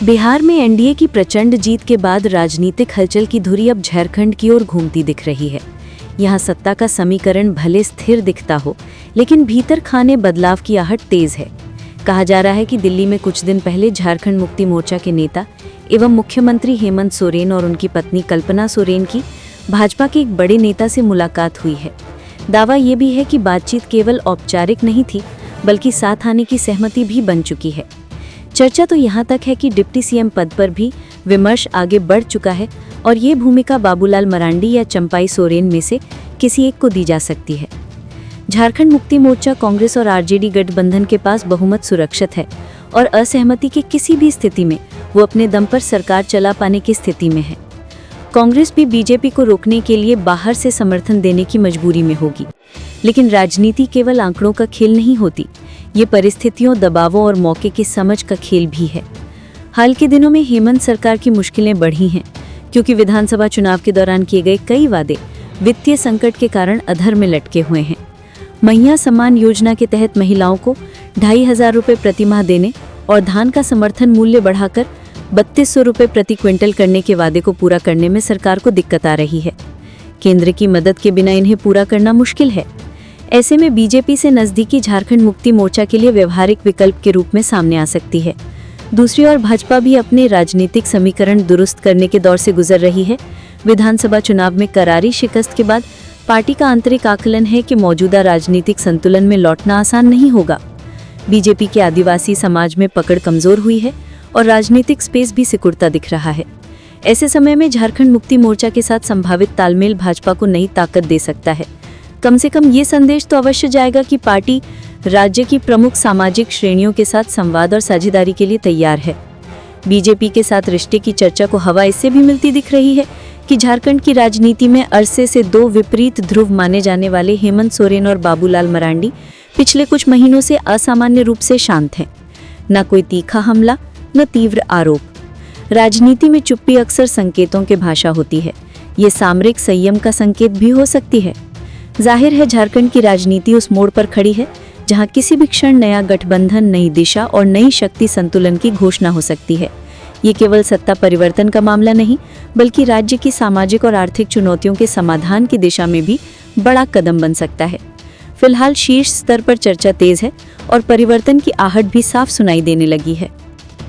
बिहार में एनडीए की प्रचंड जीत के बाद राजनीतिक हलचल की धुरी अब झारखंड की ओर घूमती दिख रही है। यहाँ सत्ता का समीकरण भले स्थिर दिखता हो, लेकिन भीतर खाने बदलाव की आहट तेज है। कहा जा रहा है कि दिल्ली में कुछ दिन पहले झारखंड मुक्ति मोर्चा के नेता एवं मुख्यमंत्री हेमंत सोरेन और उनकी पत्नी कल्पना सोरेन की भाजपा के एक बड़े नेता से मुलाकात हुई है। दावा ये भी है कि बातचीत केवल औपचारिक नहीं थी, बल्कि साथ आने की सहमति भी बन चुकी है। चर्चा तो यहाँ तक है कि डिप्टी सीएम पद पर भी विमर्श आगे बढ़ चुका है और ये भूमिका बाबूलाल मरांडी या चंपाई सोरेन में से किसी एक को दी जा सकती है। झारखंड मुक्ति मोर्चा कांग्रेस और आरजेडी गठबंधन के पास बहुमत सुरक्षित है और असहमति की किसी भी स्थिति में वो अपने दम पर सरकार चला पाने की स्थिति में है। कांग्रेस भी बीजेपी को रोकने के लिए बाहर से समर्थन देने की मजबूरी में होगी, लेकिन राजनीति केवल आंकड़ों का खेल नहीं होती। ये परिस्थितियों, दबावों और मौके की समझ का खेल भी है। हाल के दिनों में हेमंत सरकार की मुश्किलें बढ़ी हैं, क्योंकि विधानसभा चुनाव के दौरान किए गए कई वादे वित्तीय संकट के कारण अधर में लटके हुए हैं। मैया सम्मान योजना के तहत महिलाओं को 2,500 रुपये प्रतिमाह देने और धान का समर्थन मूल्य बढ़ाकर 3,200 रुपये प्रति क्विंटल करने के वादे को पूरा करने में सरकार को दिक्कत आ रही है। केंद्र की मदद के बिना इन्हें पूरा करना मुश्किल है। ऐसे में बीजेपी से नजदीकी झारखंड मुक्ति मोर्चा के लिए व्यवहारिक विकल्प के रूप में सामने आ सकती है। दूसरी ओर भाजपा भी अपने राजनीतिक समीकरण दुरुस्त करने के दौर से गुजर रही है। विधानसभा चुनाव में करारी शिकस्त के बाद पार्टी का आंतरिक आकलन है कि मौजूदा राजनीतिक संतुलन में लौटना आसान नहीं होगा। बीजेपी के आदिवासी समाज में पकड़ कमजोर हुई है और राजनीतिक स्पेस भी सिकुड़ता दिख रहा है। ऐसे समय में झारखंड मुक्ति मोर्चा के साथ संभावित तालमेल भाजपा को नई ताकत दे सकता है। कम से कम ये संदेश तो अवश्य जाएगा कि पार्टी राज्य की प्रमुख सामाजिक श्रेणियों के साथ संवाद और साझेदारी के लिए तैयार है। बीजेपी के साथ रिश्ते की चर्चा को हवा इससे भी मिलती दिख रही है कि झारखंड की राजनीति में अरसे से दो विपरीत ध्रुव माने जाने वाले हेमंत सोरेन और बाबूलाल मरांडी पिछले कुछ महीनों से असामान्य रूप से शांत हैं। न कोई तीखा हमला, न तीव्र आरोप। राजनीति में चुप्पी अक्सर संकेतों की भाषा होती है। ये सामरिक संयम का संकेत भी हो सकती है। जाहिर है झारखंड की राजनीति उस मोड़ पर खड़ी है जहां किसी भी क्षण नया गठबंधन, नई दिशा और नई शक्ति संतुलन की घोषणा हो सकती है। ये केवल सत्ता परिवर्तन का मामला नहीं, बल्कि राज्य की सामाजिक और आर्थिक चुनौतियों के समाधान की दिशा में भी बड़ा कदम बन सकता है। फिलहाल शीर्ष स्तर पर चर्चा तेज है और परिवर्तन की आहट भी साफ सुनाई देने लगी है।